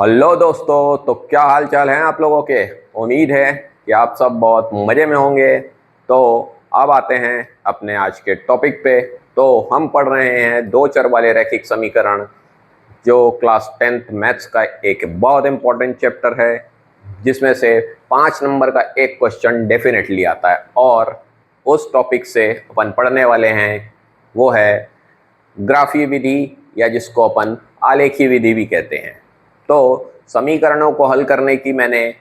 Hello दोस्तों, तो क्या हाल चाल है आप लोगों के। उम्मीद है कि आप सब बहुत मज़े में होंगे। तो अब आते हैं अपने आज के टॉपिक पे। तो हम पढ़ रहे हैं दो चर वाले रैखिक समीकरण, जो क्लास 10th मैथ्स का एक बहुत इंपॉर्टेंट चैप्टर है, जिसमें से 5 नंबर का एक क्वेश्चन डेफिनेटली आता है। और उस टॉपिक से अपन पढ़ने वाले हैं वो है ग्राफीय विधि, या जिसको अपन आलेखीय विधि भी कहते हैं। तो समीकरणों को हल करने की मैंने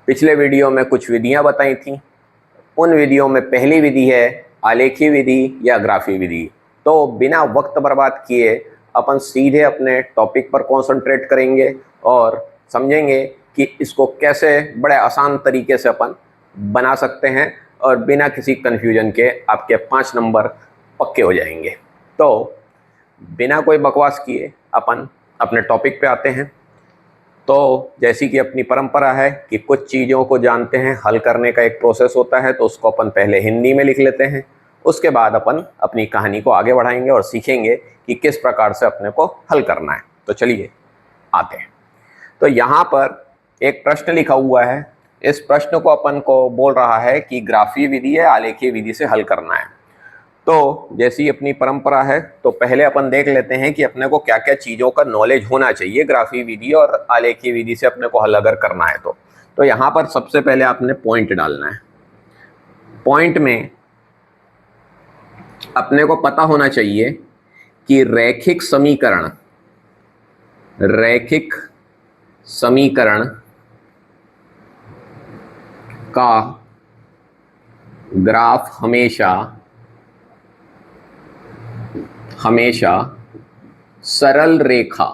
पिछले वीडियो में कुछ विधियां बताई थी। उन विधियों में पहली विधि है आलेखीय विधि या ग्राफीय विधि। तो बिना वक्त बर्बाद किए अपन सीधे अपने टॉपिक पर कंसंट्रेट करेंगे और समझेंगे कि इसको कैसे बड़े आसान तरीके से अपन बना सकते हैं, और बिना किसी कन्फ्यूजन के आपके 5 नंबर पक्के हो जाएंगे। तो बिना कोई बकवास किए अपन अपने टॉपिक पे आते हैं। तो जैसी कि अपनी परंपरा है कि कुछ चीज़ों को जानते हैं, हल करने का एक प्रोसेस होता है, तो उसको अपन पहले हिंदी में लिख लेते हैं। उसके बाद अपन अपनी कहानी को आगे बढ़ाएंगे और सीखेंगे कि किस प्रकार से अपने को हल करना है। तो चलिए आते हैं। तो यहाँ पर एक प्रश्न लिखा हुआ है। इस प्रश्न को अपन को बोल रहा है कि ग्राफीय विधि या आलेखीय विधि से हल करना है। तो जैसी अपनी परंपरा है, तो पहले अपन देख लेते हैं कि अपने को क्या क्या चीज़ों का नॉलेज होना चाहिए ग्राफीय विधि और आलेखीय विधि से अपने को हल अगर करना है तो यहाँ पर सबसे पहले आपने पॉइंट डालना है। पॉइंट में अपने को पता होना चाहिए कि रैखिक समीकरण का ग्राफ हमेशा सरल रेखा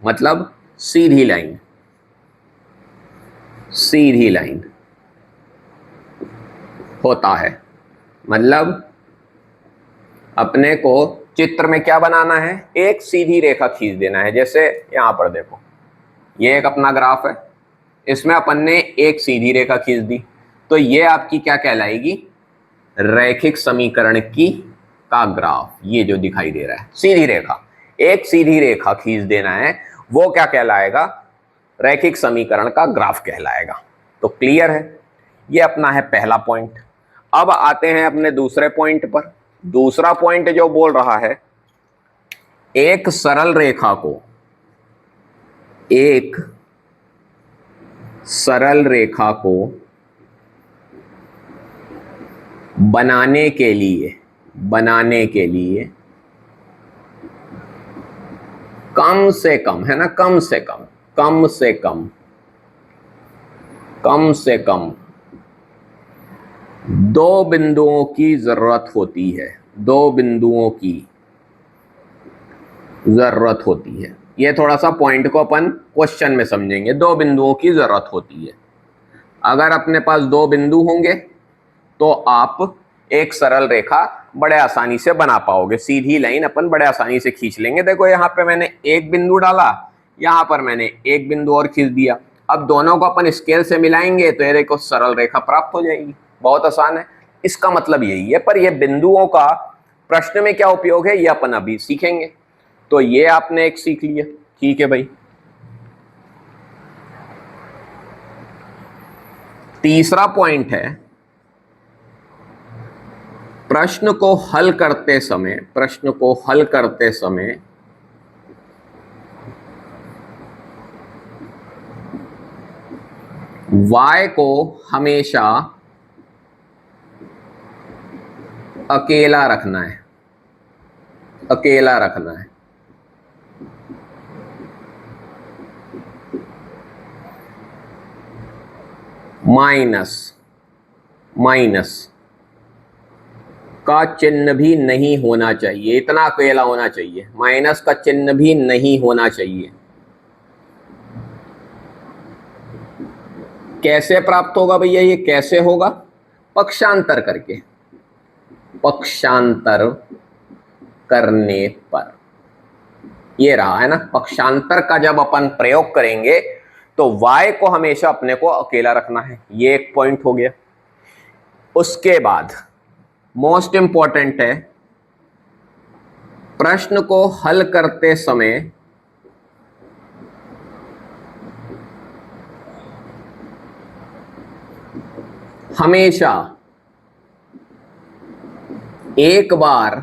मतलब सीधी लाइन होता है। मतलब अपने को चित्र में क्या बनाना है, एक सीधी रेखा खींच देना है। जैसे यहां पर देखो, ये एक अपना ग्राफ है, इसमें अपन ने एक सीधी रेखा खींच दी, तो ये आपकी क्या कहलाएगी, रैखिक समीकरण का ग्राफ। ये जो दिखाई दे रहा है सीधी रेखा, एक सीधी रेखा खींच देना है, वो क्या कहलाएगा, रैखिक समीकरण का ग्राफ कहलाएगा। तो क्लियर है, ये अपना है पहला पॉइंट। अब आते हैं अपने दूसरे पॉइंट पर। दूसरा पॉइंट जो बोल रहा है, एक सरल रेखा को बनाने के लिए कम से कम, है ना, कम से कम 2 बिंदुओं की जरूरत होती है। ये थोड़ा सा पॉइंट को अपन क्वेश्चन में समझेंगे। 2 बिंदुओं की जरूरत होती है। अगर अपने पास 2 बिंदु होंगे तो आप एक सरल रेखा बड़े आसानी से बना पाओगे। सीधी लाइन अपन बड़े आसानी से खींच लेंगे। देखो यहाँ पे मैंने एक बिंदु डाला, यहाँ पर मैंने एक बिंदु और खींच दिया। अब दोनों को अपन स्केल से मिलाएंगे तो ये देखो सरल रेखा प्राप्त हो जाएगी। बहुत आसान है, इसका मतलब यही है। पर ये बिंदुओं का प्रश्न में क्या उपयोग है, ये अपन अभी सीखेंगे। तो ये आपने एक सीख लिया, ठीक है भाई। तीसरा पॉइंट है, प्रश्न को हल करते समय y को हमेशा अकेला रखना है। माइनस का चिन्ह भी नहीं होना चाहिए, इतना अकेला होना चाहिए, माइनस का चिन्ह भी नहीं होना चाहिए। कैसे प्राप्त होगा भैया, ये कैसे होगा, पक्षांतर करने पर। ये रहा, है ना, पक्षांतर का जब अपन प्रयोग करेंगे तो y को हमेशा अपने को अकेला रखना है। ये एक पॉइंट हो गया। उसके बाद मोस्ट इंपॉर्टेंट है, प्रश्न को हल करते समय हमेशा एक बार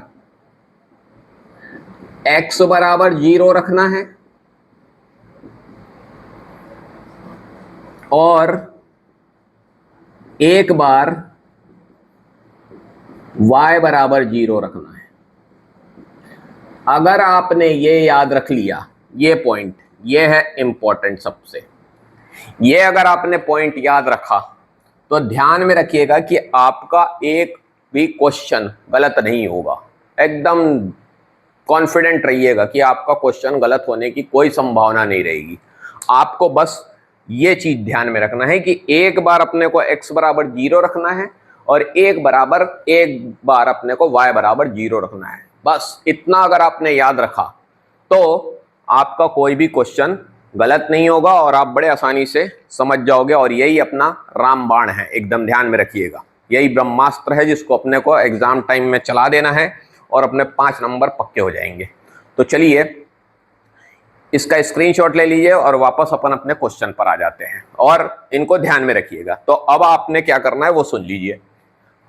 x बराबर 0 रखना है और एक बार y बराबर 0 रखना है। अगर आपने ये याद रख लिया, ये पॉइंट, ये है इंपॉर्टेंट सबसे, ये अगर आपने पॉइंट याद रखा तो ध्यान में रखिएगा कि आपका एक भी क्वेश्चन गलत नहीं होगा। एकदम कॉन्फिडेंट रहिएगा कि आपका क्वेश्चन गलत होने की कोई संभावना नहीं रहेगी। आपको बस ये चीज ध्यान में रखना है कि एक बार अपने को x बराबर 0 रखना है और एक बार अपने को y बराबर 0 रखना है। बस इतना अगर आपने याद रखा तो आपका कोई भी क्वेश्चन गलत नहीं होगा और आप बड़े आसानी से समझ जाओगे। और यही अपना रामबाण है, एकदम ध्यान में रखिएगा। यही ब्रह्मास्त्र है जिसको अपने को एग्जाम टाइम में चला देना है और अपने 5 नंबर पक्के हो जाएंगे। तो चलिए इसका स्क्रीनशॉट ले लीजिए और वापस अपन अपने क्वेश्चन पर आ जाते हैं और इनको ध्यान में रखिएगा। तो अब आपने क्या करना है वो सुन लीजिए।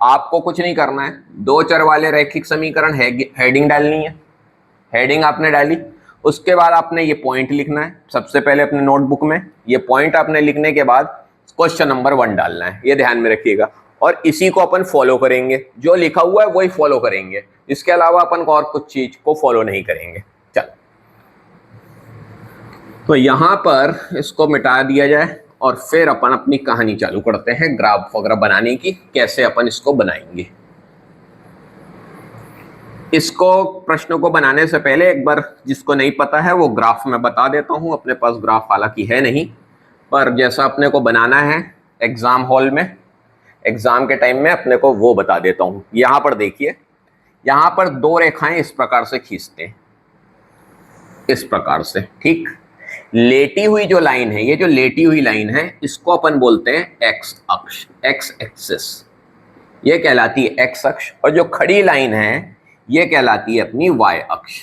आपको कुछ नहीं करना है, 2 चर वाले रैखिक समीकरण हेडिंग डालनी है। हेडिंग आपने डाली, उसके बाद आपने ये पॉइंट लिखना है। सबसे पहले अपने नोटबुक में ये पॉइंट आपने लिखने के बाद क्वेश्चन नंबर 1 डालना है, ये ध्यान में रखिएगा। और इसी को अपन फॉलो करेंगे, जो लिखा हुआ है वही फॉलो करेंगे, इसके अलावा अपन को और कुछ चीज को फॉलो नहीं करेंगे। चल, तो यहां पर इसको मिटा दिया जाए और फिर अपन अपनी कहानी चालू करते हैं ग्राफ वगैरह बनाने की, कैसे अपन इसको बनाएंगे। इसको प्रश्नों को बनाने से पहले एक बार जिसको नहीं पता है वो ग्राफ में बता देता हूं। अपने पास ग्राफ हालांकि है नहीं, पर जैसा अपने को बनाना है एग्जाम हॉल में, एग्जाम के टाइम में अपने को वो बता देता हूं। यहां पर देखिए, यहां पर 2 रेखाएं इस प्रकार से खींचते हैं, इस प्रकार से, ठीक। लेटी हुई जो लाइन है, ये जो लेटी हुई लाइन है, इसको अपन बोलते हैं एक्स अक्ष, एक्स एक्सिस, ये कहलाती है एक्स अक्ष। और जो खड़ी लाइन है ये कहलाती है अपनी वाई अक्ष,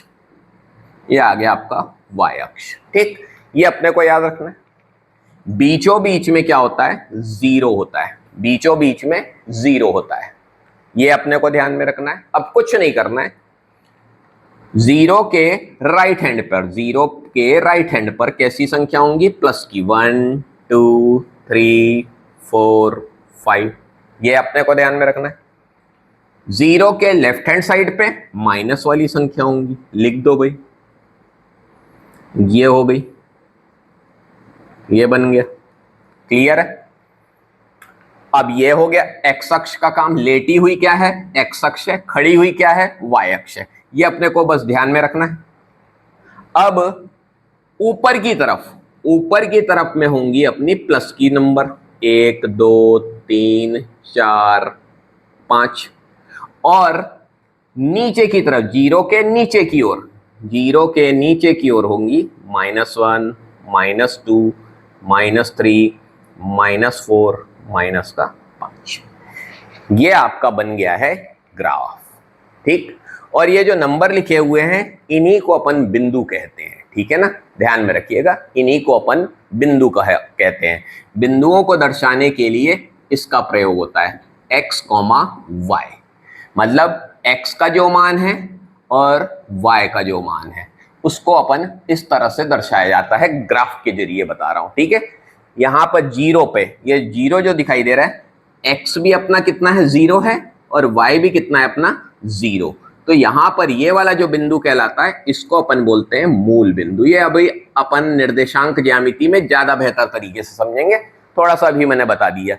ये आ गया आपका वाई अक्ष, ठीक। ये अपने को याद रखना है। बीचों बीच में क्या होता है, 0 होता है, बीचों बीच में 0 होता है, ये अपने को ध्यान में रखना है। अब कुछ नहीं करना है, 0 के राइट हैंड पर, 0 के राइट हैंड पर कैसी संख्या होंगी, प्लस की, 1 2 3 4 5, ये अपने को ध्यान में रखना है। 0 के लेफ्ट हैंड साइड पे माइनस वाली संख्या होंगी, लिख दो भाई, ये हो गई, ये बन गया, क्लियर है। अब ये हो गया एक्स अक्ष का काम। लेटी हुई क्या है, एक्स अक्ष है, खड़ी हुई क्या है, वाई अक्ष है, ये अपने को बस ध्यान में रखना है। अब ऊपर की तरफ में होंगी अपनी प्लस की नंबर, 1 2 3 4 5, और नीचे की तरफ 0 के नीचे की ओर, 0 के नीचे की ओर होंगी -1 -2 -3 -4 -5। ये आपका बन गया है ग्राफ, ठीक। और ये जो नंबर लिखे हुए हैं इन्हीं को अपन बिंदु कहते हैं, ठीक है ना, ध्यान में रखिएगा, इन्हीं को अपन बिंदु कहते हैं। बिंदुओं को दर्शाने के लिए इसका प्रयोग होता है x, y, मतलब x का जो मान है और y का जो मान है उसको अपन इस तरह से दर्शाया जाता है, ग्राफ के जरिए बता रहा हूं, ठीक है। यहां पर 0 पे, ये 0 जो दिखाई दे रहा है, x भी अपना कितना है, 0 है, और y भी कितना है अपना, 0। तो यहां पर ये वाला जो बिंदु कहलाता है इसको अपन बोलते हैं मूल बिंदु। ये अभी अपन निर्देशांक ज्यामिति में ज्यादा बेहतर तरीके से समझेंगे, थोड़ा सा अभी मैंने बता दिया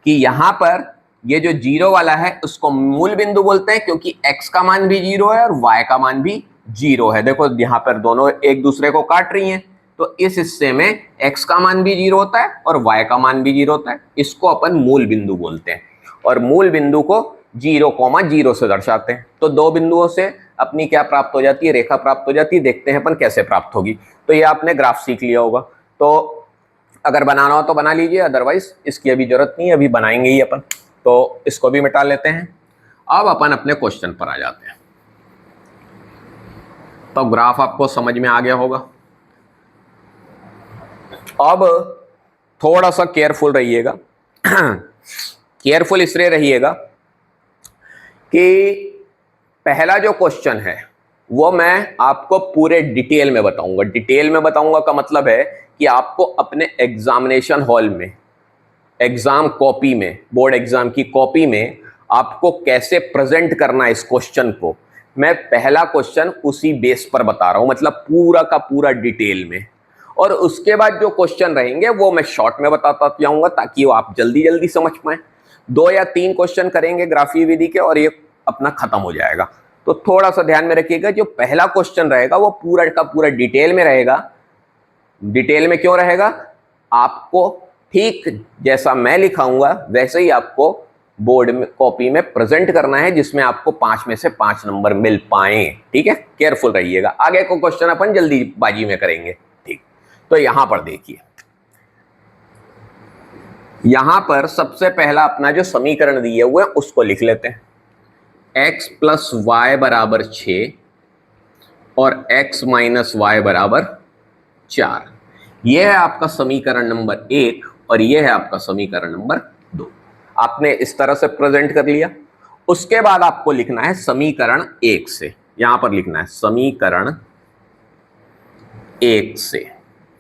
कि यहां पर ये जो 0 वाला है उसको मूल बिंदु बोलते हैं, क्योंकि x का मान भी 0 है और y का मान भी 0 है। देखो यहां पर दोनों एक दूसरे को काट रही हैं, तो इस हिस्से में x का मान भी 0 होता है और y का मान भी 0 होता है, इसको अपन मूल बिंदु बोलते हैं। और मूल बिंदु को 0,0 से दर्शाते हैं। तो 2 बिंदुओं से अपनी क्या प्राप्त हो जाती है, रेखा प्राप्त हो जाती है। देखते हैं अपन कैसे प्राप्त होगी। तो ये आपने ग्राफ सीख लिया होगा, तो अगर बनाना हो तो बना लीजिए, अदरवाइज इसकी अभी जरूरत नहीं है, अभी बनाएंगे ही अपन। तो इसको भी मिटा लेते हैं। अब अपन अपने क्वेश्चन पर आ जाते हैं। तो ग्राफ आपको समझ में आ गया होगा। अब थोड़ा सा केयरफुल रहिएगा। केयरफुल इसलिए रहिएगा कि पहला जो क्वेश्चन है वो मैं आपको पूरे डिटेल में बताऊंगा। डिटेल में बताऊंगा का मतलब है कि आपको अपने एग्जामिनेशन हॉल में, एग्जाम कॉपी में, बोर्ड एग्जाम की कॉपी में आपको कैसे प्रेजेंट करना है इस क्वेश्चन को, मैं पहला क्वेश्चन उसी बेस पर बता रहा हूं, मतलब पूरा का पूरा डिटेल में। और उसके बाद जो क्वेश्चन रहेंगे वो मैं शॉर्ट में बताता जाऊंगा ताकि वो आप जल्दी जल्दी समझ पाए। 2 या 3 क्वेश्चन करेंगे ग्राफीय विधि के और ये अपना खत्म हो जाएगा। तो थोड़ा सा ध्यान में रखिएगा, जो पहला क्वेश्चन रहेगा वो पूरा का पूरा डिटेल में रहेगा। डिटेल में क्यों रहेगा? आपको ठीक जैसा मैं लिखाऊंगा वैसे ही आपको बोर्ड में कॉपी में प्रेजेंट करना है, जिसमें आपको 5 में से 5 नंबर मिल पाए। ठीक है, केयरफुल रहिएगा। आगे को क्वेश्चन अपन जल्दीबाजी में करेंगे। ठीक, तो यहां पर देखिए, यहां पर सबसे पहला अपना जो समीकरण दिए हुए हैं उसको लिख लेते हैं। x प्लस वाई बराबर 6 और x माइनस वाई बराबर 4। यह है आपका समीकरण नंबर 1 और यह है आपका समीकरण नंबर 2। आपने इस तरह से प्रेजेंट कर लिया। उसके बाद आपको लिखना है समीकरण 1 से, यहां पर लिखना है समीकरण 1 से।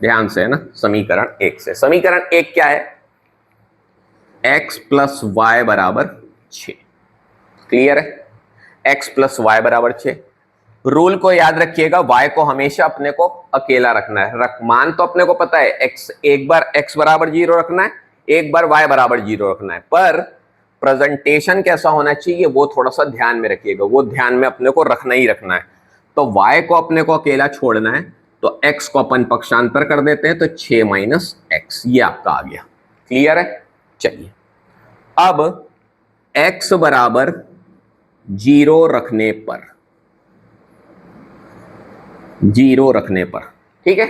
ध्यान से है ना, समीकरण 1 से। समीकरण 1 क्या है? x प्लस वाई बराबर 6। क्लियर है? x प्लस वाई बराबर 6। रूल को याद रखिएगा, y को हमेशा अपने को अकेला रखना है। मान तो अपने को पता है, x एक बार x बराबर 0 रखना है, एक बार y बराबर 0 रखना है, पर प्रेजेंटेशन कैसा होना चाहिए वो थोड़ा सा ध्यान में रखिएगा। वो ध्यान में अपने को रखना ही रखना है। तो y को अपने को अकेला छोड़ना है, तो x को अपन पक्षांतर कर देते हैं, तो 6 माइनस x ये आपका आ गया। क्लियर है? चलिए, अब x बराबर 0 रखने पर, 0 रखने पर, ठीक है,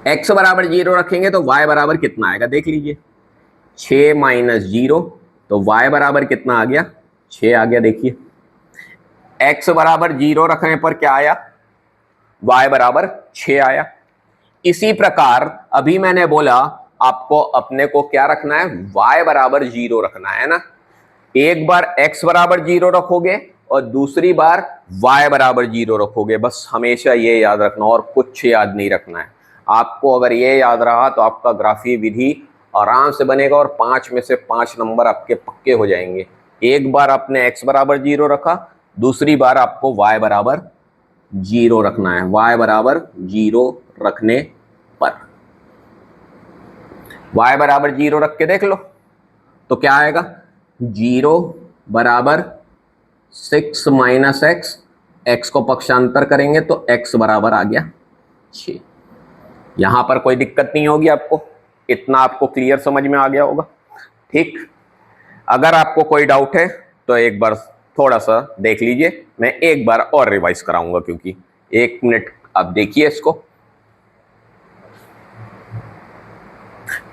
x बराबर 0 रखेंगे तो y बराबर कितना आएगा देख लीजिए। 6 माइनस 0, तो y बराबर कितना आ गया? 6 आ गया। देखिए, x बराबर 0 रखने पर क्या आया? y बराबर 6 आया। इसी प्रकार अभी मैंने बोला आपको अपने को क्या रखना है? y बराबर 0 रखना है ना। एक बार x बराबर 0 रखोगे और दूसरी बार y बराबर 0 रखोगे। बस हमेशा ये याद रखना और कुछ याद नहीं रखना है आपको। अगर ये याद रहा तो आपका ग्राफीय विधि आराम से बनेगा और 5 में से 5 नंबर आपके पक्के हो जाएंगे। एक बार आपने x बराबर 0 रखा, दूसरी बार आपको y बराबर 0 रखना है। y बराबर 0 रखने पर, y बराबर 0 रख के देख लो तो क्या आएगा? 0 बराबर 6 माइनस एक्स, एक्स को पक्षांतर करेंगे तो x बराबर आ गया 6। यहां पर कोई दिक्कत नहीं होगी आपको, इतना आपको क्लियर समझ में आ गया होगा। ठीक, अगर आपको कोई डाउट है तो एक बार थोड़ा सा देख लीजिए, मैं एक बार और रिवाइज कराऊंगा, क्योंकि 1 मिनट आप देखिए इसको।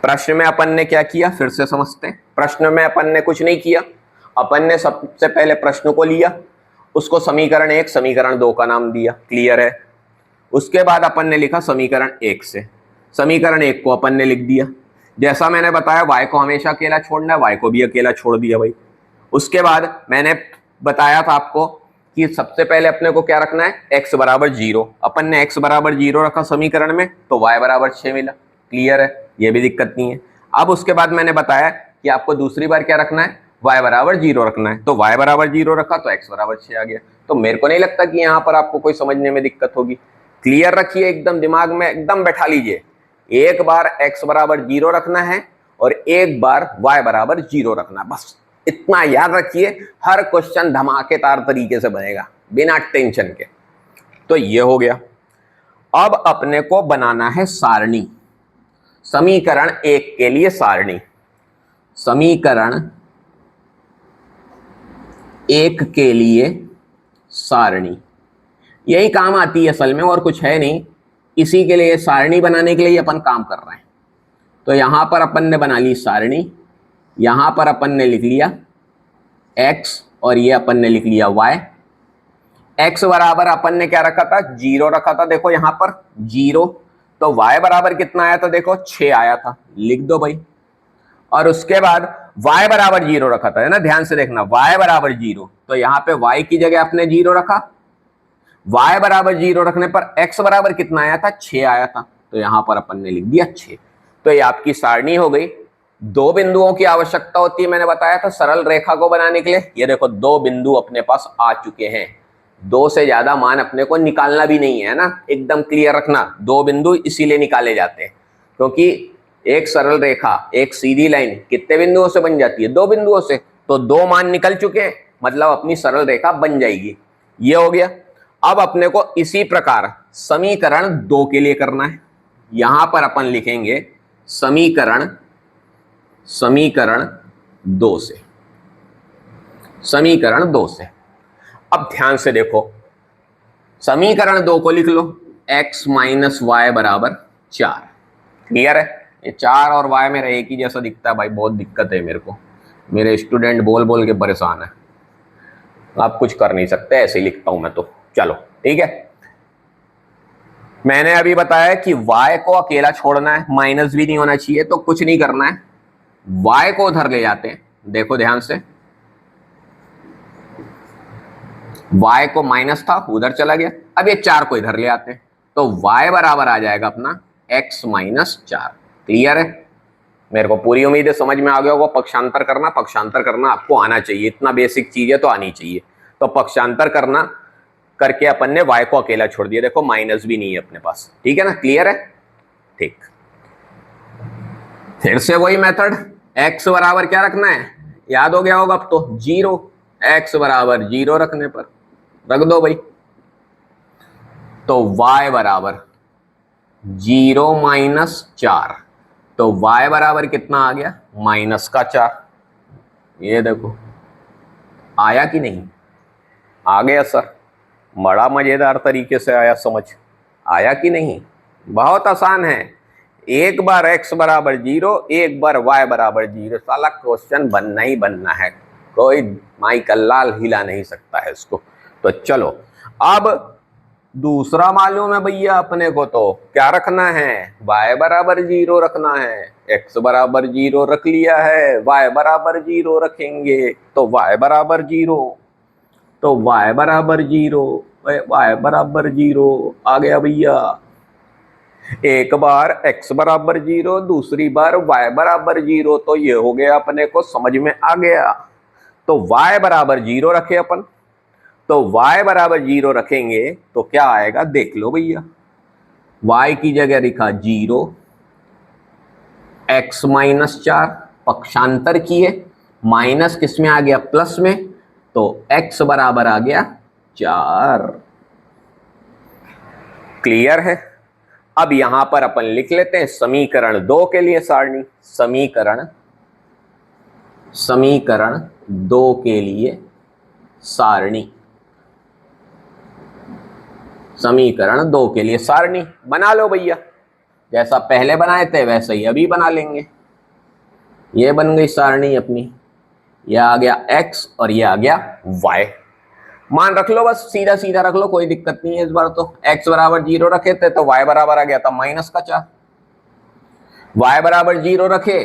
प्रश्न में अपन ने क्या किया फिर से समझते हैं। प्रश्न में अपन ने कुछ नहीं किया, अपन ने सबसे पहले प्रश्न को लिया, उसको समीकरण 1 समीकरण 2 का नाम दिया। क्लियर है? उसके बाद अपन ने लिखा समीकरण 1 से, समीकरण 1 को अपन ने लिख दिया। जैसा मैंने बताया y को हमेशा अकेला छोड़ना है, y को भी अकेला छोड़ दिया भाई। उसके बाद मैंने बताया था आपको कि सबसे पहले अपने को क्या रखना है? x बराबर 0। अपन ने x बराबर 0 रखा समीकरण में तो y बराबर 6 मिला। क्लियर है? ये भी दिक्कत नहीं है। अब उसके बाद मैंने बताया कि आपको दूसरी बार क्या रखना है? y बराबर 0 रखना है, तो y बराबर 0 रखा तो x बराबर 6 आ गया। तो मेरे को नहीं लगता कि यहाँ पर आपको कोई समझने में दिक्कत होगी। क्लियर रखिए, एकदम दिमाग में एकदम बैठा लीजिए। एक बार x बराबर 0 रखना है और एक बार y बराबर 0 रखना है, बस इतना याद रखिए। हर क्वेश्चन धमाकेदार तरीके से बनेगा बिना टेंशन के। तो ये हो गया। अब अपने को बनाना है सारणी, समीकरण 1 के लिए सारणी। समीकरण 1 के लिए सारणी यही काम आती है असल में, और कुछ है नहीं। इसी के लिए सारणी बनाने के लिए अपन काम कर रहे हैं। तो यहां पर अपन ने बना ली सारणी, यहां पर अपन ने लिख लिया x और ये अपन ने लिख लिया y। x बराबर अपन ने क्या रखा था, 0 रखा था, देखो यहां पर 0, तो y बराबर कितना आया था, देखो 6 आया था, लिख दो भाई। और उसके बाद y बराबर 0 रखा था, है ना, ध्यान से देखना, y बराबर 0, तो यहाँ पे y की जगह आपने 0 रखा, y बराबर 0 रखने पर x बराबर कितना आया था, 6 आया था, तो यहां पर अपन ने लिख दिया 6। तो ये आपकी सारणी हो गई। दो बिंदुओं की आवश्यकता होती है, मैंने बताया था सरल रेखा को बनाने के लिए। ये देखो दो बिंदु अपने पास आ चुके हैं, दो से ज्यादा मान अपने को निकालना भी नहीं है ना, एकदम क्लियर रखना, दो बिंदु इसीलिए निकाले जाते हैं क्योंकि एक सरल रेखा, एक सीधी लाइन कितने बिंदुओं से बन जाती है, दो बिंदुओं से, तो दो मान निकल चुके हैं, मतलब अपनी सरल रेखा बन जाएगी। ये हो गया। अब अपने को इसी प्रकार समीकरण 2 के लिए करना है। यहां पर अपन लिखेंगे समीकरण 2 से, समीकरण 2 से। अब ध्यान से देखो, समीकरण 2 को लिख लो, x माइनस वाई बराबर 4। क्लियर है? ये 4 और y मेरा एक ही जैसा दिखता है भाई, बहुत दिक्कत है मेरे को, मेरे स्टूडेंट बोल बोल के परेशान है। आप कुछ कर नहीं सकते, ऐसे ही लिखता हूं मैं तो। चलो ठीक है, मैंने अभी बताया कि y को अकेला छोड़ना है, माइनस भी नहीं होना चाहिए, तो कुछ नहीं करना है, y को उधर ले जाते हैं। देखो ध्यान से, y को माइनस था उधर चला गया, अब ये 4 को इधर ले आते हैं, तो y बराबर आ जाएगा अपना x माइनस 4। क्लियर है? मेरे को पूरी उम्मीद है समझ में आ गया होगा। पक्षांतर करना, पक्षांतर करना आपको आना चाहिए, इतना बेसिक चीज है तो आनी चाहिए। तो पक्षांतर करना करके अपन ने y को अकेला छोड़ दिया, देखो माइनस भी नहीं है अपने पास, ठीक है ना, क्लियर है? ठीक, फिर से वही मेथड, x बराबर क्या रखना है, याद हो गया होगा अब तो, 0, x बराबर 0 रखने पर रख दो भाई, तो y बराबर 0 माइनस 4, तो y बराबर कितना आ गया, माइनस का 4। ये देखो आया कि नहीं, आ गया सर, बड़ा मजेदार तरीके से आया, समझ आया कि नहीं? बहुत आसान है, एक बार x बराबर 0, एक बार y बराबर 0, साला क्वेश्चन बनना ही बनना है, कोई माई कल्लाल हिला नहीं सकता है इसको। तो चलो अब दूसरा मालूम है भैया अपने को, तो क्या रखना है, y बराबर 0 रखना है, x बराबर 0 रख लिया है, y बराबर 0 रखेंगे, तो y बराबर 0, तो y बराबर 0, y बराबर 0 आ गया भैया। एक बार x बराबर 0, दूसरी बार y बराबर 0, तो ये हो गया अपने को समझ में आ गया। तो y बराबर 0 रखे अपन, तो y बराबर 0 रखेंगे तो क्या आएगा, देख लो भैया, y की जगह लिखा 0, x माइनस 4, पक्षांतर किए, माइनस किस में आ गया, प्लस में, तो x बराबर आ गया 4। क्लियर है? अब यहां पर अपन लिख लेते हैं समीकरण 2 के लिए सारणी, समीकरण 2 के लिए सारणी, समीकरण 2 के लिए सारणी बना लो भैया, जैसा पहले बनाए थे वैसे ही अभी बना लेंगे। ये बन गई सारणी अपनी, यह आ गया x और ये आ गया y, मान रख लो, बस सीधा सीधा रख लो, कोई दिक्कत नहीं है इस बार। तो x बराबर 0 रखे थे तो y बराबर आ गया था माइनस का 4, y बराबर 0 रखे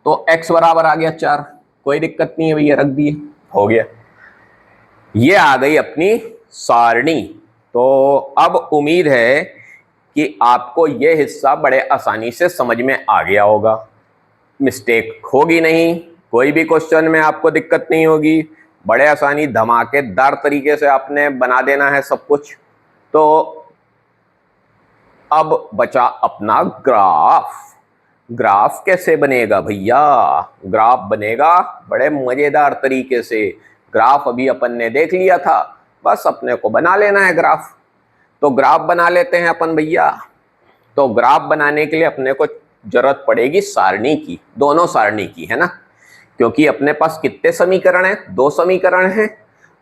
तो x बराबर आ गया 4, कोई दिक्कत नहीं है भैया, रख दिए, हो गया। ये आ गई अपनी सारणी। तो अब उम्मीद है कि आपको ये हिस्सा बड़े आसानी से समझ में आ गया होगा, मिस्टेक होगी नहीं, कोई भी क्वेश्चन में आपको दिक्कत नहीं होगी, बड़े आसानी धमाकेदार तरीके से आपने बना देना है सब कुछ। तो अब बचा अपना ग्राफ। ग्राफ कैसे बनेगा भैया, ग्राफ बनेगा बड़े मजेदार तरीके से। ग्राफ अभी अपन ने देख लिया था, बस अपने को बना लेना है ग्राफ। तो ग्राफ बना लेते हैं अपन भैया। तो ग्राफ बनाने के लिए अपने को जरूरत पड़ेगी सारणी की, दोनों सारणी की, है ना, क्योंकि अपने पास कितने समीकरण हैं, 2 समीकरण हैं,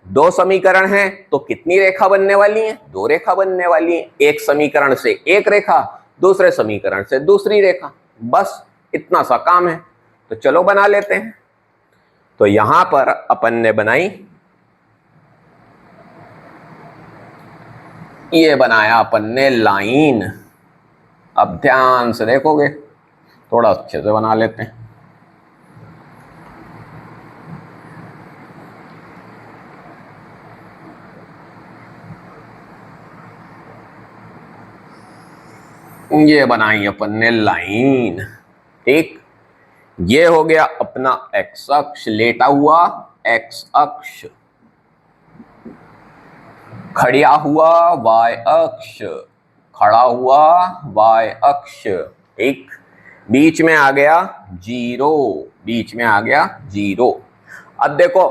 2 समीकरण हैं, तो कितनी रेखा बनने वाली है, 2 रेखा बनने वाली है, एक समीकरण से एक रेखा, दूसरे समीकरण से दूसरी रेखा, बस इतना सा काम है। तो चलो बना लेते हैं। तो यहां पर अपन ने बनाई ये बनाया अपन ने लाइन। अब ध्यान से देखोगे, थोड़ा अच्छे से बना लेते हैं। ये बनाई अपन ने लाइन, ठीक। ये हो गया अपना एक्स अक्ष, लेटा हुआ एक्स अक्ष, खड़ा हुआ वाई अक्ष, खड़ा हुआ वाई अक्ष, ठीक। बीच में आ गया जीरो, बीच में आ गया जीरो। अब देखो,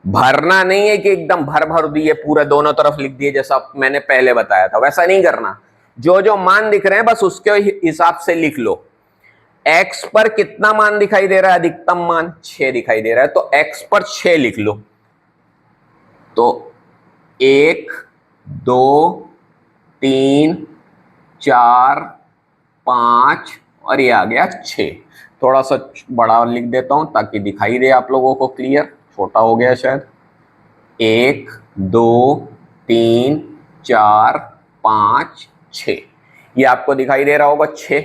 भरना नहीं है कि एकदम भर भर दिए पूरे दोनों तरफ लिख दिए जैसा मैंने पहले बताया था, वैसा नहीं करना। जो जो मान दिख रहे हैं बस उसके हिसाब से लिख लो। x पर कितना मान दिखाई दे रहा है? अधिकतम मान 6 दिखाई दे रहा है, तो x पर 6 लिख लो। तो 1 2 3 4 5 और ये आ गया 6। थोड़ा सा बड़ा लिख देता हूं ताकि दिखाई दे आप लोगों को क्लियर, छोटा हो गया शायद। 1 2 3 4 5 6, ये आपको दिखाई दे रहा होगा 6,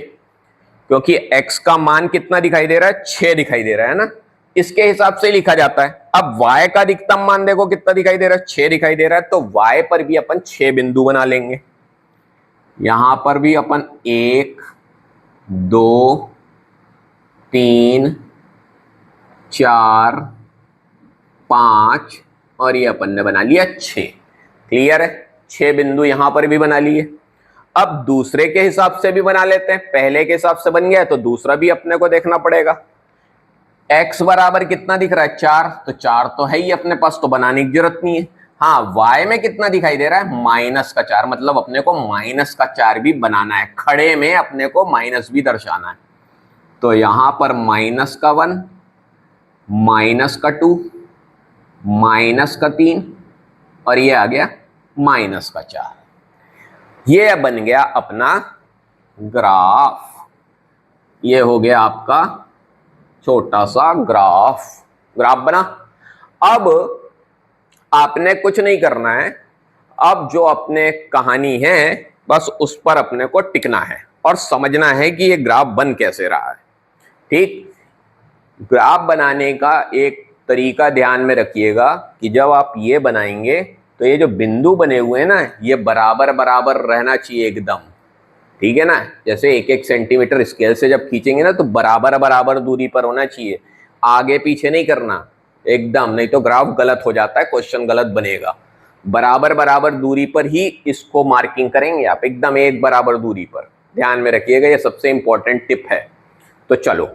क्योंकि x का मान कितना दिखाई दे रहा है? 6 दिखाई दे रहा है ना, इसके हिसाब से लिखा जाता है। अब y का अधिकतम मान देखो कितना दिखाई दे रहा है? 6 दिखाई दे रहा है, तो y पर भी अपन 6 बिंदु बना लेंगे। यहां पर भी अपन 1 2 3 4 5 और ये अपन ने बना लिया 6। क्लियर है? 6 बिंदु यहां पर भी बना लिए। अब दूसरे के हिसाब से भी बना लेते हैं। पहले के हिसाब से बन गया तो दूसरा भी अपने को देखना पड़ेगा। x बराबर कितना दिख रहा है? 4, तो 4 तो है ही अपने पास, तो बनाने की जरूरत नहीं है। हाँ, y में कितना दिखाई दे रहा है? -4, मतलब अपने को -4 भी बनाना है, खड़े में अपने को माइनस भी दर्शाना है। तो यहां पर -1 -2 -3 और ये आ गया -4। ये बन गया अपना ग्राफ। ये हो गया आपका छोटा सा ग्राफ, ग्राफ बना। अब आपने कुछ नहीं करना है, अब जो अपने कहानी है बस उस पर अपने को टिकना है और समझना है कि ये ग्राफ बन कैसे रहा है, ठीक। ग्राफ बनाने का एक तरीका ध्यान में रखिएगा कि जब आप ये बनाएंगे तो ये जो बिंदु बने हुए हैं ना, ये बराबर बराबर रहना चाहिए एकदम, ठीक है ना। जैसे 1-1 सेंटीमीटर स्केल से जब खींचेंगे ना तो बराबर बराबर दूरी पर होना चाहिए, आगे पीछे नहीं करना एकदम, नहीं तो ग्राफ गलत हो जाता है, क्वेश्चन गलत बनेगा। बराबर बराबर दूरी पर ही इसको मार्किंग करेंगे आप, एकदम एक बराबर दूरी पर, ध्यान में रखिएगा, ये सबसे इंपॉर्टेंट टिप है। तो चलो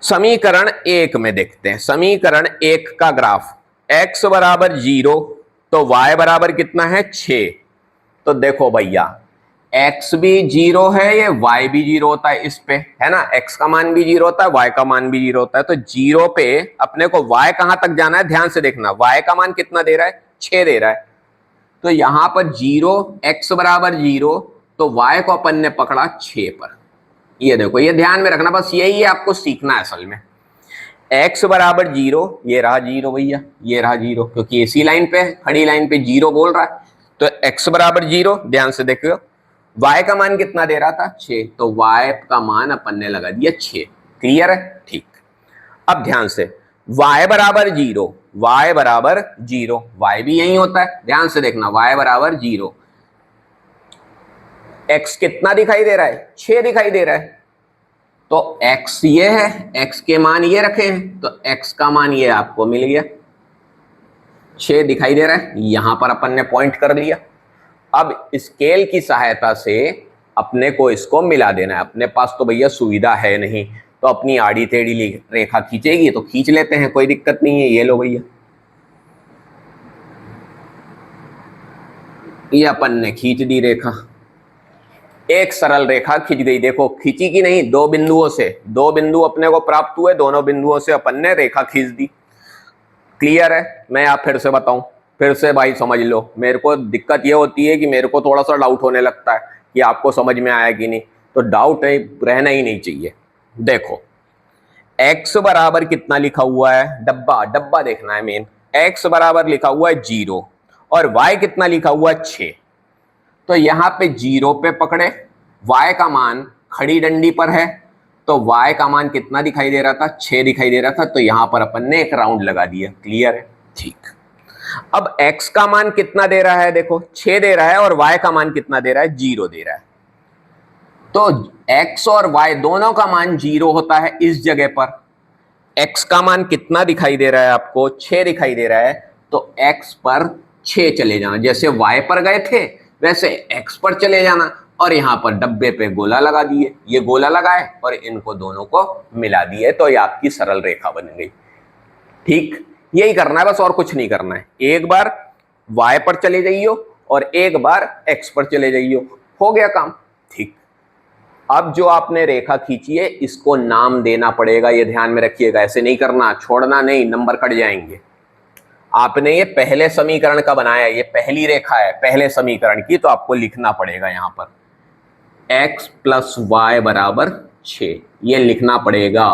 समीकरण 1 में देखते हैं। समीकरण 1 का ग्राफ, x बराबर 0 तो y बराबर कितना है? 6। तो देखो भैया, x भी 0 है, ये y भी 0 होता है इस पे, है ना। x का मान भी 0 होता है, y का मान भी 0 होता है। तो 0 पे अपने को y कहां तक जाना है? ध्यान से देखना, y का मान कितना दे रहा है? 6 दे रहा है। तो यहां पर 0, x बराबर 0, तो y को अपन ने पकड़ा 6 पर। ये देखो, ये ध्यान में रखना, बस यही है आपको सीखना है असल में। x बराबर 0, ये रहा 0 भैया, ये रहा 0, क्योंकि इसी लाइन पे खड़ी लाइन पे 0 बोल रहा है। तो x बराबर 0, ध्यान से देखो, y का मान कितना दे रहा था? 6, तो y का मान अपन ने लगा दिया 6। क्लियर है? ठीक। अब ध्यान से, y बराबर 0, y बराबर 0, y भी यही होता है, ध्यान से देखना, y बराबर 0, x कितना दिखाई दे रहा है? 6 दिखाई दे रहा है। तो x ये है, x के मान ये रखे हैं, तो x का मान ये आपको मिल गया, 6 दिखाई दे रहा है। यहां पर अपन ने पॉइंट कर दिया। अब स्केल की सहायता से अपने को इसको मिला देना है। अपने पास तो भैया सुविधा है नहीं, तो अपनी आड़ी टेढ़ी रेखा खींचेगी तो खींच लेते हैं, कोई दिक्कत नहीं है। ये लो भैया, ये अपन ने खींच दी रेखा, एक सरल रेखा खींच गई। देखो खींची की नहीं, 2 बिंदुओं से, 2 बिंदु अपने को प्राप्त हुए, दोनों बिंदुओं से अपन ने रेखा खींच दी। क्लियर है? मैं आप फिर से बताऊं, फिर से भाई समझ लो। मेरे को दिक्कत ये होती है कि मेरे को थोड़ा सा डाउट होने लगता है कि आपको समझ में आया कि नहीं, तो डाउट रहना ही नहीं चाहिए। देखो x बराबर कितना लिखा हुआ है? डब्बा, डब्बा देखना है मेन। x बराबर लिखा हुआ है 0, और y कितना लिखा हुआ है 6। तो यहां पे 0 पे पकड़े, y का मान खड़ी डंडी पर है, तो y का मान कितना दिखाई दे रहा था, 6 दिखाई दे रहा था, तो यहां पर अपन ने एक राउंड लगा दिया। क्लियर है? ठीक। अब x का मान कितना दे रहा है, देखो 6 दे रहा है, और y का मान कितना दे रहा है, 0 दे रहा है। तो x और y दोनों का मान 0 होता है इस जगह पर। x का मान कितना दिखाई दे रहा है आपको, 6 दिखाई दे रहा है, तो x पर 6 चले जाना, जैसे y पर गए थे वैसे x पर चले जाना, और यहां पर डब्बे पे गोला लगा दिए, ये गोला लगाए और इनको दोनों को मिला दिए, तो ये आपकी सरल रेखा बन गई। ठीक, यही करना है बस, और कुछ नहीं करना है। एक बार y पर चले जाइयो और एक बार x पर चले जाइयो, हो गया काम। ठीक, अब जो आपने रेखा खींची है इसको नाम देना पड़ेगा, ये ध्यान में रखिएगा, ऐसे नहीं करना, छोड़ना नहीं, नंबर कट जाएंगे। आपने ये पहले समीकरण का बनाया है, ये पहली रेखा है पहले समीकरण की, तो आपको लिखना पड़ेगा यहां पर x प्लस वाई बराबर 6, ये लिखना पड़ेगा,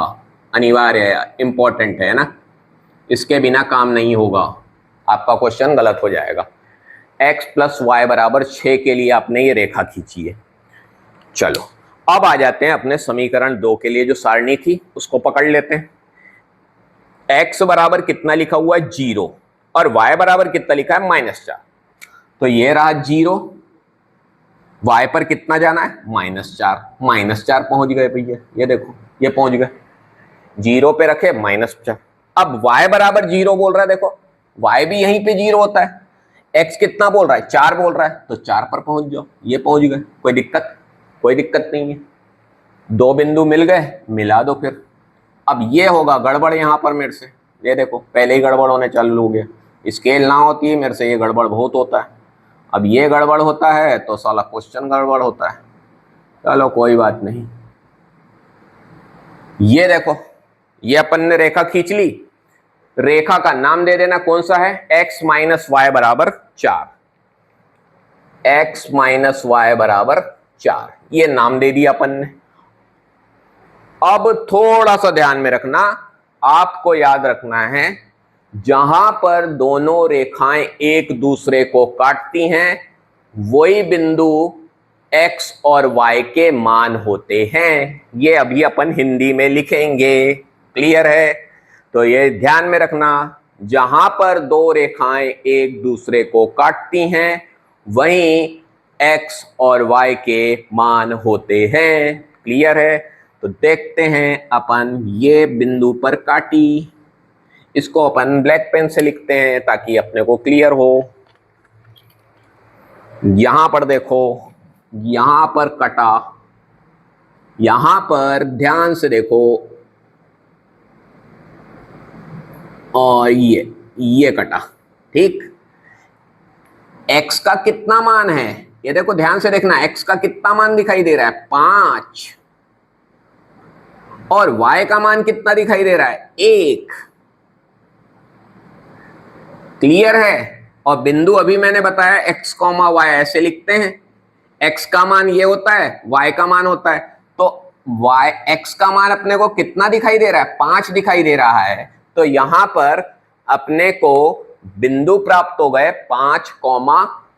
अनिवार्य है, इंपॉर्टेंट है ना, इसके बिना काम नहीं होगा, आपका क्वेश्चन गलत हो जाएगा। x प्लस वाई बराबर 6 के लिए आपने ये रेखा खींची है। चलो अब आ जाते हैं अपने समीकरण 2 के लिए, जो सारणी थी उसको पकड़ लेते हैं। x बराबर कितना लिखा हुआ है, 0, और y बराबर कितना लिखा है, -4। तो ये रहा 0, y पर कितना जाना है, -4, -4 पहुंच गए भैया, ये देखो ये पहुंच गए, 0 पे रखे -4। अब y बराबर 0 बोल रहा है, देखो y भी यहीं पे 0 होता है, x कितना बोल रहा है, 4 बोल रहा है, तो 4 पर पहुंच जाओ, ये पहुंच गए, कोई दिक्कत, कोई दिक्कत नहीं है। दो बिंदु मिल गए, मिला दो फिर। अब ये होगा गड़बड़ यहां पर मेरे से, ये देखो पहले ही गड़बड़ होने चालू हो गया, स्केल ना होती है मेरे से, ये गड़बड़ बहुत होता है। अब ये गड़बड़ होता है तो साला क्वेश्चन गड़बड़ होता है। चलो कोई बात नहीं, ये देखो ये अपन ने रेखा खींच ली, रेखा का नाम दे देना कौन सा है, x माइनस वाई बराबर 4, x माइनस वाई बराबर 4, ये नाम दे दिया अपन ने। अब थोड़ा सा ध्यान में रखना, आपको याद रखना है, जहां पर दोनों रेखाएं एक दूसरे को काटती हैं वही बिंदु x और y के मान होते हैं, ये अभी अपन हिंदी में लिखेंगे। क्लियर है? तो ये ध्यान में रखना, जहां पर दो रेखाएं एक दूसरे को काटती हैं वहीं x और y के मान होते हैं। क्लियर है? तो देखते हैं अपन, ये बिंदु पर काटी, इसको अपन ब्लैक पेन से लिखते हैं ताकि अपने को क्लियर हो। यहां पर देखो, यहां पर कटा, यहां पर ध्यान से देखो, और ये कटा। ठीक, x का कितना मान है, ये देखो ध्यान से देखना, x का कितना मान दिखाई दे रहा है, 5, और y का मान कितना दिखाई दे रहा है, 1। क्लियर है? और बिंदु अभी मैंने बताया x, y ऐसे लिखते हैं, x का मान ये होता है, y का मान होता है, तो x का मान अपने को कितना दिखाई दे रहा है, 5 दिखाई दे रहा है, तो यहां पर अपने को बिंदु प्राप्त हो गए 5,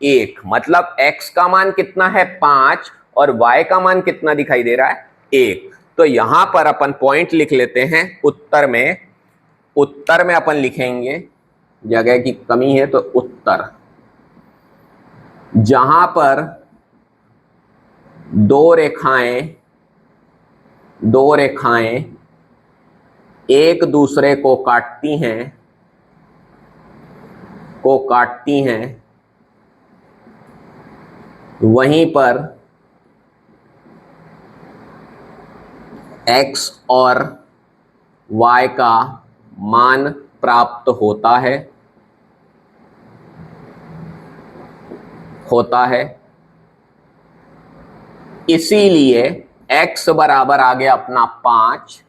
1, मतलब x का मान कितना है, 5, और y का मान कितना दिखाई दे रहा है, 1। तो यहां पर अपन पॉइंट लिख लेते हैं, उत्तर में अपन लिखेंगे, जगह की कमी है तो उत्तर, जहां पर दो रेखाएं एक दूसरे को काटती हैं, वहीं पर x और y का मान प्राप्त होता है। इसीलिए x बराबर आ गया अपना 5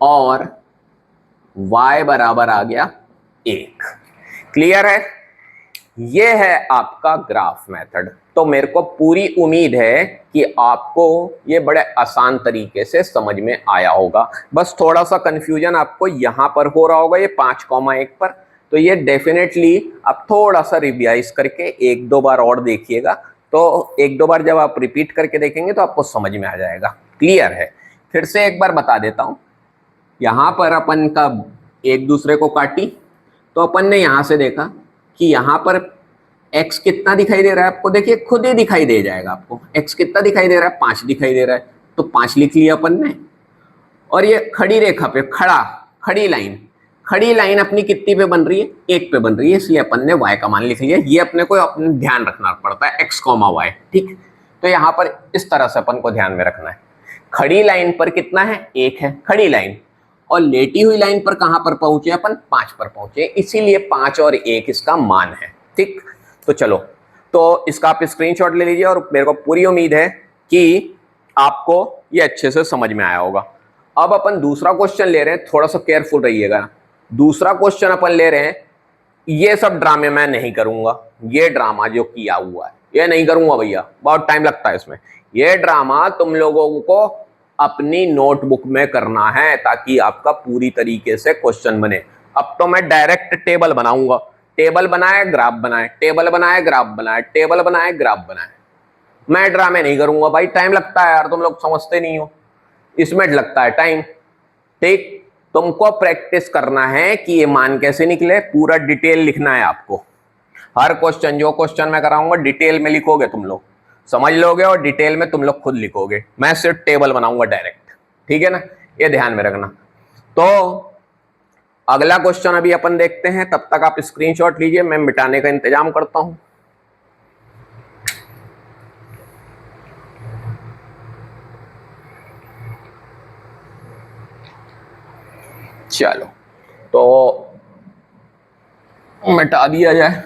और y बराबर आ गया 1। क्लियर है? ये है आपका ग्राफ मेथड। तो मेरे को पूरी उम्मीद है कि आपको ये बड़े आसान तरीके से समझ में आया होगा। बस थोड़ा सा कंफ्यूजन आपको यहां पर हो रहा होगा, ये 5, 1 पर, तो ये डेफिनेटली आप थोड़ा सा रिवाइज करके एक दो बार और देखिएगा, तो एक दो बार जब आप रिपीट करके देखेंगे तो आपको समझ में आ जाएगा। क्लियर है? फिर से एक बार बता देता हूं। यहां पर अपन का एक दूसरे को काटी, तो अपन ने यहां से देखा कि यहां पर x कितना दिखाई दे रहा है आपको, देखिए खुद ही दिखाई दे जाएगा आपको। x कितना दिखाई दे रहा है? 5 दिखाई दे रहा है, तो 5 लिख लिया अपन ने। और ये खड़ी रेखा पे खड़ी लाइन अपनी कितनी पे बन रही है? 1 पे बन रही है, इसलिए अपन ने y का मान लिख लिया। ये अपने को अपने ध्यान रखना पड़ता है, x, y। ठीक, तो यहाँ पर इस तरह से अपन को ध्यान में रखना है। खड़ी लाइन पर कितना है? 1 है खड़ी लाइन, और लेटी हुई लाइन पर कहां पर पहुंचे अपन? 5 पर पहुंचे, इसीलिए 5 और 1 इसका मान है। ठीक, तो चलो, तो इसका आप स्क्रीनशॉट ले लीजिए, और मेरे को पूरी उम्मीद है कि आपको ये अच्छे से समझ में आया होगा। अब अपन दूसरा क्वेश्चन ले रहे हैं, थोड़ा सा केयरफुल रहिएगा। दूसरा क्वेश्चन अपन ले रहे हैं, ये सब ड्रामे मैं नहीं करूंगा, ये ड्रामा जो किया हुआ है ये नहीं करूंगा भैया, बहुत टाइम लगता है इसमें। ये ड्रामा तुम लोगों को अपनी नोटबुक में करना है, ताकि आपका पूरी तरीके से क्वेश्चन बने। अब तो मैं डायरेक्ट टेबल बनाऊंगा, टेबल बनाए ग्राफ बनाए, टेबल बनाए ग्राफ बनाए, टेबल बनाए ग्राफ बनाए। मैं ड्रामे नहीं करूंगा भाई, टाइम लगता है यार, तुम लोग समझते नहीं हो, इसमें लगता है टाइम। ठीक, तुमको प्रैक्टिस करना है कि ये मान कैसे निकले, पूरा डिटेल लिखना है आपको। हर क्वेश्चन, जो क्वेश्चन मैं कराऊंगा डिटेल में लिखोगे, तुम लोग समझ लोगे, और डिटेल में तुम लोग खुद लिखोगे। मैं सिर्फ टेबल बनाऊंगा डायरेक्ट, ठीक है ना, ये ध्यान में रखना। तो अगला क्वेश्चन अभी अपन देखते हैं, तब तक आप स्क्रीनशॉट लीजिए, मैं मिटाने का इंतजाम करता हूं। चलो, तो मिटा दिया जाए।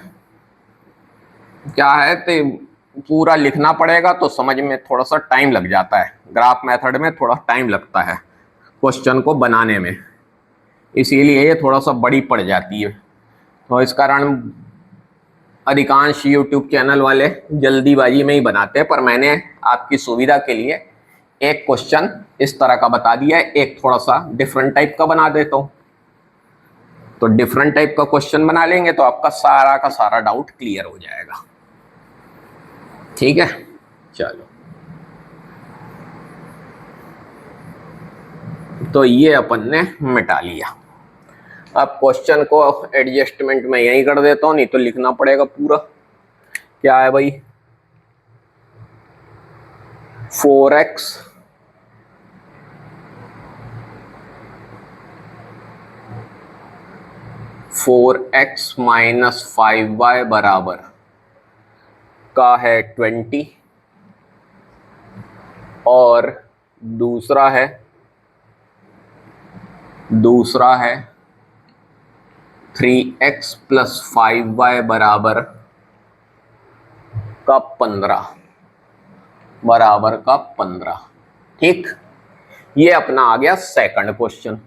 क्या है, तो पूरा लिखना पड़ेगा, तो समझ में थोड़ा सा टाइम लग जाता है। ग्राफ मेथड में थोड़ा टाइम लगता है क्वेश्चन को बनाने में, इसीलिए ये थोड़ा सा बड़ी पड़ जाती है। तो इस कारण अधिकांश यूट्यूब चैनल वाले जल्दीबाजी में ही बनाते हैं, पर मैंने आपकी सुविधा के लिए एक क्वेश्चन इस तरह का बता दिया है, एक थोड़ा सा डिफरेंट टाइप का बना देता हूँ। तो डिफरेंट टाइप का क्वेश्चन बना लेंगे तो आपका सारा का सारा डाउट क्लियर हो जाएगा। ठीक है, चलो, तो ये अपन ने मिटा लिया। अब क्वेश्चन को एडजस्टमेंट में यही कर देता हूं, नहीं तो लिखना पड़ेगा पूरा। क्या है भाई, 4x माइनस 5y बराबर का है 20, और दूसरा है 3x प्लस 5y बराबर का 15। ठीक, ये अपना आ गया सेकंड क्वेश्चन।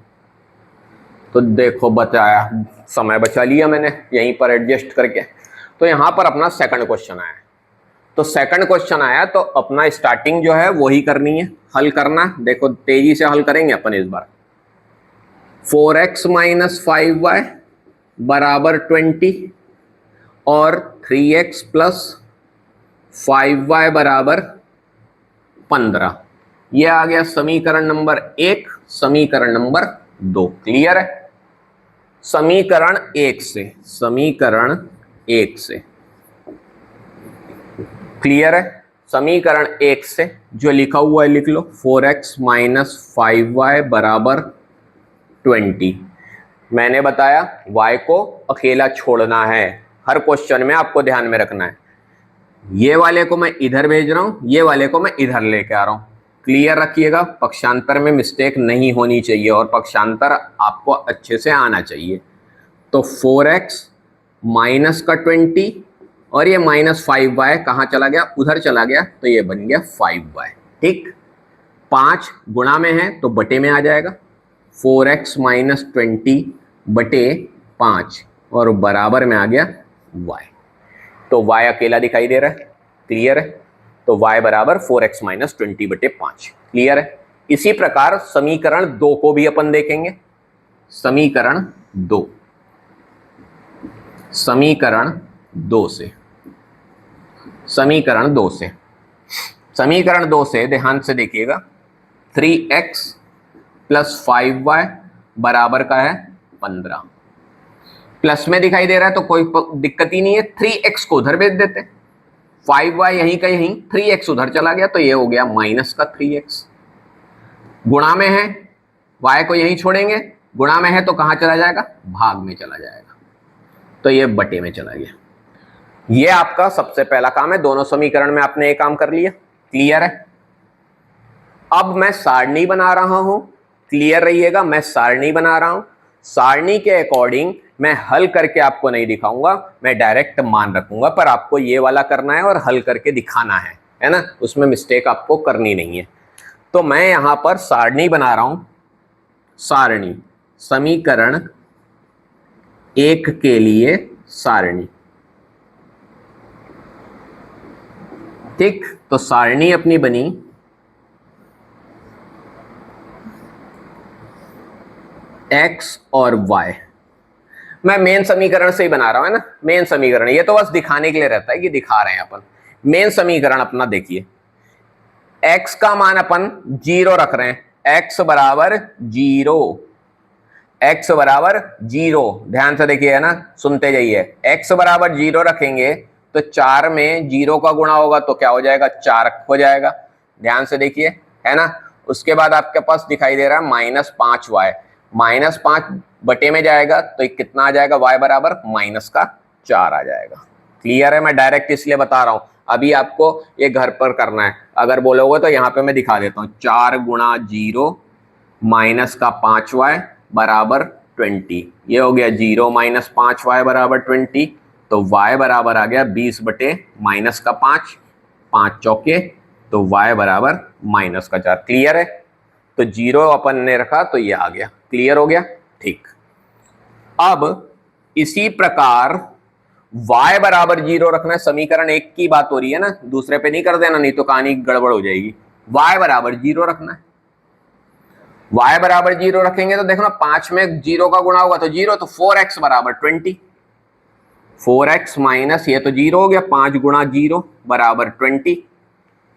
तो देखो, बताया, समय बचा लिया मैंने यहीं पर एडजस्ट करके। तो यहां पर अपना सेकंड क्वेश्चन आया। तो सेकंड क्वेश्चन आया, तो अपना स्टार्टिंग जो है वही करनी है, हल करना। देखो तेजी से हल करेंगे अपन इस बार। 4x माइनस 5y बराबर 20, और 3x प्लस 5y बराबर 15। यह आ गया समीकरण नंबर 1, समीकरण नंबर 2। क्लियर है? समीकरण 1 से क्लियर है? समीकरण 1 से जो लिखा हुआ है लिख लो, 4x माइनस 5y बराबर 20। मैंने बताया y को अकेला छोड़ना है, हर क्वेश्चन में आपको ध्यान में रखना है। ये वाले को मैं इधर भेज रहा हूं, ये वाले को मैं इधर लेके आ रहा हूं। क्लियर रखिएगा, पक्षांतर में मिस्टेक नहीं होनी चाहिए, और पक्षांतर आपको अच्छे से आना चाहिए। तो 4x माइनस का 20, और ये माइनस 5y कहाँ चला गया? उधर चला गया, तो ये बन गया 5y। ठीक, 5 गुणा में है तो बटे में आ जाएगा। 4x माइनस 20 बटे 5, और बराबर में आ गया y। तो y अकेला दिखाई दे रहा है। क्लियर है? तो y बराबर 4x माइनस 20 बटे 5। क्लियर है? इसी प्रकार समीकरण 2 को भी अपन देखेंगे। समीकरण 2, समीकरण दो से, समीकरण दो से, समीकरण दो से ध्यान से देखिएगा, 3x प्लस 5y बराबर का है 15। प्लस में दिखाई दे रहा है तो कोई दिक्कत ही नहीं है, 3x को उधर भेज देते, 5y यहीं का यहीं, 3x उधर चला गया तो ये हो गया माइनस का 3x। गुणा में है, y को यहीं छोड़ेंगे, गुणा में है तो कहां चला जाएगा, भाग में चला जाएगा, तो ये बटे में चला गया। ये आपका सबसे पहला काम है, दोनों समीकरण में आपने एक काम कर लिया, क्लियर है। अब मैं सारणी बना रहा हूं, क्लियर रहिएगा, मैं सारणी बना रहा हूं, सारणी के अकॉर्डिंग मैं हल करके आपको नहीं दिखाऊंगा, मैं डायरेक्ट मान रखूंगा, पर आपको ये वाला करना है और हल करके दिखाना है ना, उसमें मिस्टेक आपको करनी नहीं है। तो मैं यहां पर सारणी बना रहा हूं, सारणी, समीकरण एक के लिए सारणी, ठीक। तो सारणी अपनी बनी x और y, मैं मेन समीकरण से ही बना रहा हूं, है ना, मेन समीकरण, ये तो बस दिखाने के लिए रहता है कि दिखा रहे हैं अपन। मेन समीकरण अपना देखिए, x का मान अपन 0 रख रहे हैं, x बराबर 0, x बराबर 0, ध्यान से देखिए, है ना, सुनते जाइए, x बराबर 0 रखेंगे तो 4 में 0 का गुणा होगा तो क्या हो जाएगा, 4 हो जाएगा, ध्यान से देखिए, है ना। उसके बाद आपके पास दिखाई दे रहा है -5y, -5 बटे में जाएगा तो कितना आ जाएगा, y बराबर -4 आ जाएगा। क्लियर है, मैं डायरेक्ट इसलिए बता रहा हूं, अभी आपको ये घर पर करना है, अगर बोलोगे तो यहाँ पे मैं दिखा देता हूँ, 4 गुणा 0 -5y बराबर 20, ये हो गया 0 -5y बराबर 20, तो y बराबर आ गया 20 बटे -5, 5 चौके, तो y बराबर -4। क्लियर है, तो 0 अपन ने रखा तो ये आ गया, क्लियर हो गया, ठीक। अब इसी प्रकार y बराबर 0 रखना है, समीकरण एक की बात हो रही है ना, दूसरे पे नहीं कर देना, नहीं तो कहानी गड़बड़ हो जाएगी। y बराबर 0 रखना है, y बराबर 0 रखेंगे तो देखो ना, 5 में 0 का गुणा होगा तो 0, तो 4x बराबर 20, 4x माइनस ये तो 0 हो गया, 5 गुणा 0 बराबर 20,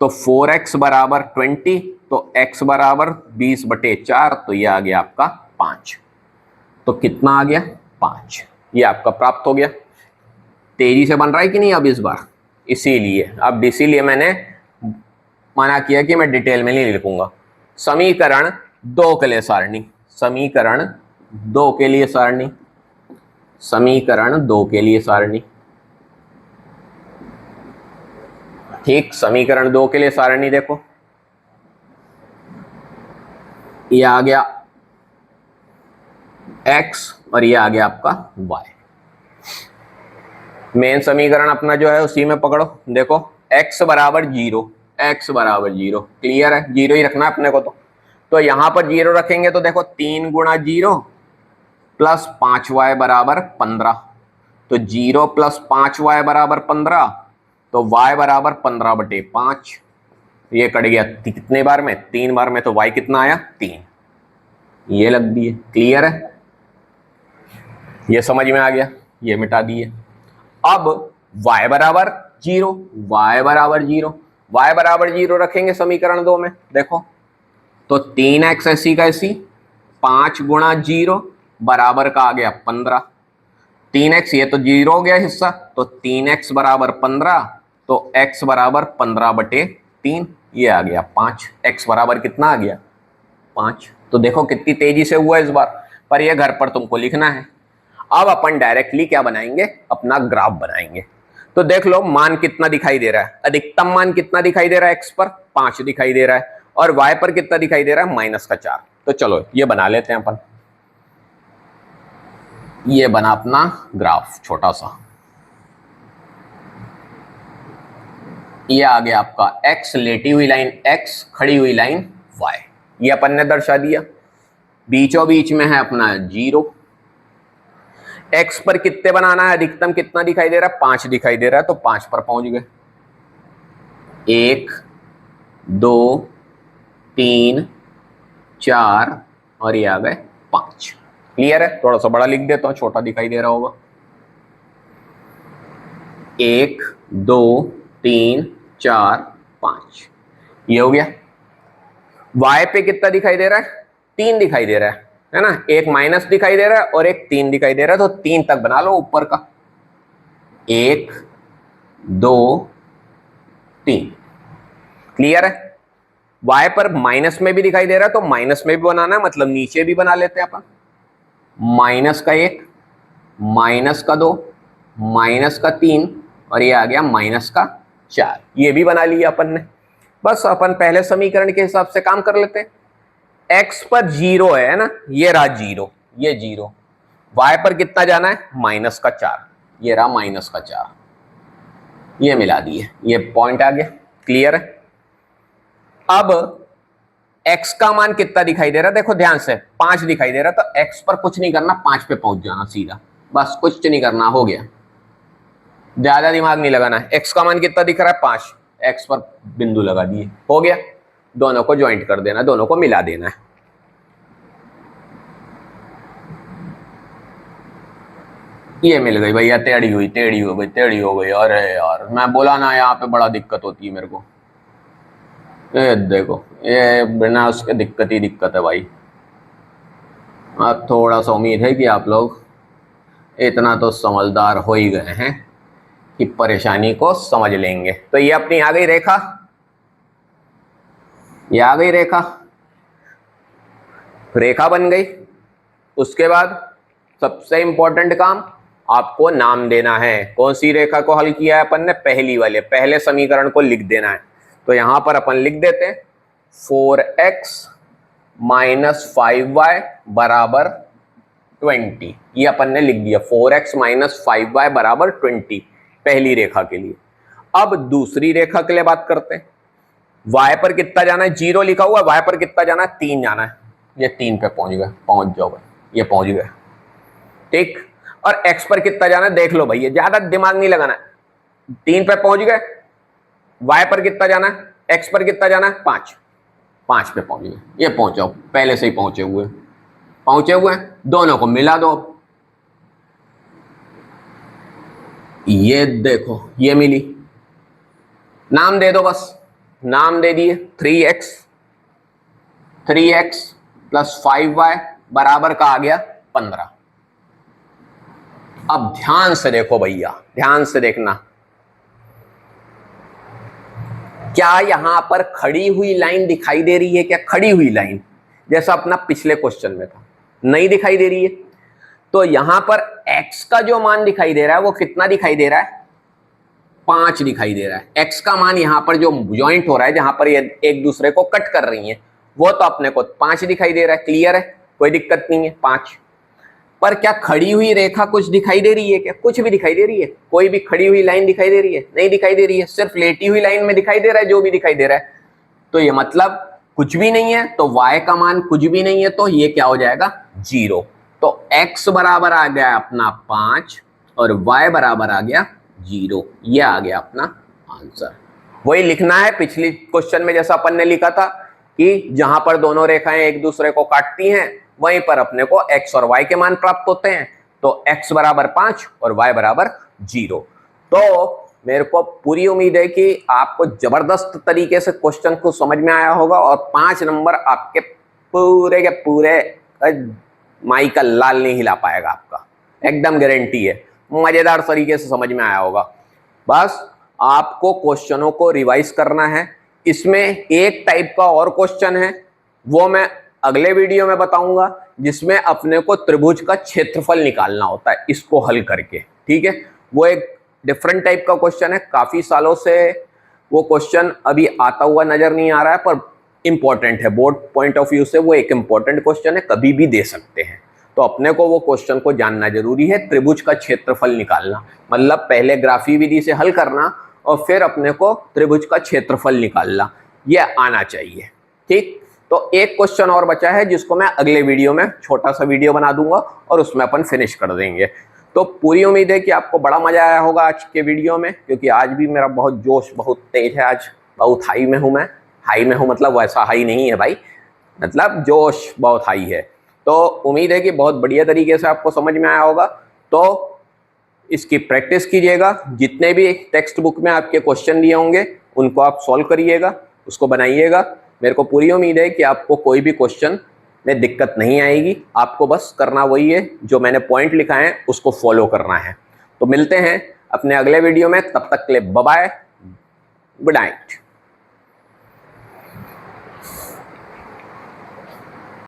तो 4x बराबर 20, तो x बराबर 20 बटे 4, तो ये आ गया आपका 5, तो कितना आ गया, 5, ये आपका प्राप्त हो गया। तेजी से बन रहा है कि नहीं अब इस बार, इसीलिए मैंने मना किया कि मैं डिटेल में नहीं लिखूंगा। समीकरण 2 के लिए सारणी, समीकरण 2 के लिए सारणी, समीकरण 2 के लिए सारणी, ठीक। समीकरण 2 के लिए सारणी देखो, ये आ गया x और ये आ गया आपका y। मेन समीकरण अपना जो है उसी में पकड़ो, देखो x बराबर 0, x बराबर 0, क्लियर है, 0 ही रखना है अपने को, तो यहां पर 0 रखेंगे तो देखो 3 गुणा 0 प्लस 5y बराबर 15, तो 0 प्लस 5y बराबर 15, तो y बराबर 15 बटे 5, ये कट गया कितने बार में, 3 बार में, तो y कितना आया, 3, ये लग दिए, क्लियर है, ये समझ में आ गया, ये मिटा दिए। अब y बराबर 0, y बराबर 0, y बराबर 0 रखेंगे समीकरण 2 में, देखो तो 3x ऐसी का ऐसी, 5 गुणा 0 बराबर का आ गया 15, 3x ये तो 0 हो गया हिस्सा, तो 3x बराबर 15, तो x बराबर 15 बटे 3, ये आ गया 5, x बराबर कितना आ गया, 5। तो देखो कितनी तेजी से हुआ इस बार, पर ये घर पर तुमको लिखना है। अब अपन डायरेक्टली क्या बनाएंगे, अपना ग्राफ बनाएंगे। तो देख लो मान कितना दिखाई दे रहा है, अधिकतम मान कितना दिखाई दे रहा है, x पर 5 दिखाई दे रहा है, और y पर कितना दिखाई दे रहा है, -4। तो चलो ये बना लेते हैं अपन, ये बना अपना ग्राफ छोटा सा, ये आ गया आपका x लेटी हुई लाइन x, खड़ी हुई लाइन y, ये अपन ने दर्शा दिया। बीचों बीच में है अपना 0, x पर कितने बनाना है, अधिकतम कितना दिखाई दे रहा है, 5 दिखाई दे रहा है, तो 5 पर पहुंच गए, 1 2 3 4 और ये आ गए 5, क्लियर है। थोड़ा सा बड़ा लिख देता हूं, छोटा दिखाई दे रहा होगा, 1 2 3 4 5, ये हो गया। y पे कितना दिखाई दे रहा है? 3 दिखाई दे रहा है ना, एक माइनस दिखाई दे रहा है और एक 3 दिखाई दे रहा है, तो 3 तक बना लो ऊपर का, 1 2 3, क्लियर है। y पर माइनस में भी दिखाई दे रहा है तो माइनस में भी बनाना है, मतलब नीचे भी बना लेते हैं अपन, माइनस का 1, माइनस का 2, माइनस का 3 और ये आ गया माइनस का 4, ये भी बना लिया अपन ने। बस अपन पहले समीकरण के हिसाब से काम कर लेते हैं। x पर 0 है ना, ये रहा 0, ये 0, y पर कितना जाना है? माइनस का 4, ये रहा माइनस का 4, ये मिला दिए, ये पॉइंट आ गया, क्लियर है। अब x का मान कितना दिखाई दे रहा है? देखो ध्यान से, 5 दिखाई दे रहा है, तो x पर कुछ नहीं करना, 5 पे पहुंच जाना सीधा, बस कुछ नहीं करना, हो गया, ज्यादा दिमाग नहीं लगाना है। x का मान कितना दिख रहा है? 5, x पर बिंदु लगा दिए, हो गया, दोनों को ज्वाइंट कर देना, दोनों को मिला देना है। ये मिल गई भैया, टेढ़ी हुई, टेढ़ी हो गई, टेढ़ी हो गई, अरे यार मैं बोला ना, यहाँ पे बड़ा दिक्कत होती है मेरे को। ये देखो, ये बिना उसके दिक्कत ही दिक्कत है भाई। अब थोड़ा सा उम्मीद है कि आप लोग इतना तो समझदार हो ही गए हैं कि परेशानी को समझ लेंगे। तो ये अपनी आ गई रेखा, ये आ गई रेखा, रेखा बन गई। उसके बाद सबसे इंपॉर्टेंट काम, आपको नाम देना है। कौन सी रेखा को हल किया है अपन ने? पहली वाले, पहले समीकरण को लिख देना है। तो यहां पर अपन लिख देते हैं 4x माइनस 5y बराबर 20, ये अपन ने लिख दिया, 4x माइनस 5y बराबर 20 पहली रेखा के लिए। अब दूसरी रेखा के लिए बात करते हैं। y पर कितना जाना है? 0 लिखा हुआ है, y पर कितना जाना है? 3 जाना है, ये 3 पे पहुंच गए, पहुंच जाओ भाई, ये पहुंच गए, ठीक। और x पर कितना जाना है? देख लो भैया, ज्यादा दिमाग नहीं लगाना है, 3 पे पहुंच गए। y पर कितना जाना है? x पर कितना जाना है? 5, 5 पे पहुंच गए, ये पहुंचाओ, पहले से ही पहुंचे हुए हैं, दोनों को मिला दो। ये देखो, ये मिली, नाम दे दो, बस नाम दे दिए, 3x प्लस 5y बराबर का आ गया 15। अब ध्यान से देखो भैया, ध्यान से देखना, क्या यहां पर खड़ी हुई लाइन दिखाई दे रही है? क्या खड़ी हुई लाइन जैसा अपना पिछले क्वेश्चन में था? नहीं दिखाई दे रही है। तो यहां पर x का जो मान दिखाई दे रहा है वो कितना दिखाई दे रहा है? 5 दिखाई दे रहा है। x का मान यहां पर जो ज्वाइंट हो रहा है, जहां पर ये एक दूसरे को कट कर रही है, वो तो अपने को 5 दिखाई दे रहा है, क्लियर है, कोई दिक्कत नहीं है, 5। पर क्या खड़ी हुई रेखा कुछ दिखाई दे रही है? क्या कुछ भी दिखाई दे रही है? कोई भी खड़ी हुई लाइन दिखाई दे रही है? नहीं दिखाई दे रही है, सिर्फ लेटी हुई लाइन में दिखाई दे रहा है जो भी दिखाई दे रहा है। तो ये मतलब कुछ भी नहीं है, तो y का मान कुछ भी नहीं है, तो ये क्या हो जाएगा? 0। तो x बराबर आ गया अपना 5 और y बराबर आ गया 0, ये आ गया अपना आंसर। वही लिखना है पिछली क्वेश्चन में जैसा अपन ने लिखा था कि जहां पर दोनों रेखाएं एक दूसरे को काटती हैं, वहीं पर अपने को x और y के मान प्राप्त होते हैं। तो x बराबर 5 और y बराबर 0। तो मेरे को पूरी उम्मीद है कि आपको जबरदस्त तरीके से क्वेश्चन को समझ में आया होगा और 5 नंबर आपके पूरे के पूरे माई का लाल नहीं हिला पाएगा, आपका एकदम गारंटी है, मजेदार तरीके से समझ में आया होगा। बस आपको क्वेश्चनों को रिवाइज करना है। इसमें एक टाइप का और क्वेश्चन है, वो मैं अगले वीडियो में बताऊंगा, जिसमें अपने को त्रिभुज का क्षेत्रफल निकालना होता है इसको हल करके, ठीक है। वो एक डिफरेंट टाइप का क्वेश्चन है, काफी सालों से वो क्वेश्चन अभी आता हुआ नजर नहीं आ रहा है, पर इंपॉर्टेंट है, बोर्ड पॉइंट ऑफ व्यू से वो एक इंपॉर्टेंट क्वेश्चन है, कभी भी दे सकते हैं। तो अपने को वो क्वेश्चन को जानना जरूरी है, त्रिभुज का क्षेत्रफल निकालना, मतलब पहले ग्राफी विधि से हल करना और फिर अपने को त्रिभुज का क्षेत्रफल निकालना, ये आना चाहिए, ठीक। तो एक क्वेश्चन और बचा है जिसको मैं अगले वीडियो में छोटा सा वीडियो बना दूंगा और उसमें अपन फिनिश कर देंगे। तो पूरी उम्मीद है कि आपको बड़ा मजा आया होगा आज के वीडियो में, क्योंकि आज भी मेरा बहुत जोश बहुत तेज है, आज बहुत हाई में हूं मैं। हाई में हूं मतलब वैसा हाई नहीं है भाई, मतलब जोश बहुत हाई है। तो उम्मीद है कि बहुत बढ़िया तरीके से आपको समझ में आया होगा। तो इसकी प्रैक्टिस कीजिएगा। जितने भी टेक्स्ट बुक में आपके क्वेश्चन दिए होंगे उनको आप सॉल्व करिएगा, उसको बनाइएगा। मेरे को पूरी उम्मीद है कि आपको कोई भी क्वेश्चन में दिक्कत नहीं आएगी। आपको बस करना वही है, जो मैंने पॉइंट लिखा है उसको फॉलो करना है। तो मिलते हैं अपने अगले वीडियो में, तब तक के लिए बाय बाय, गुड नाइट।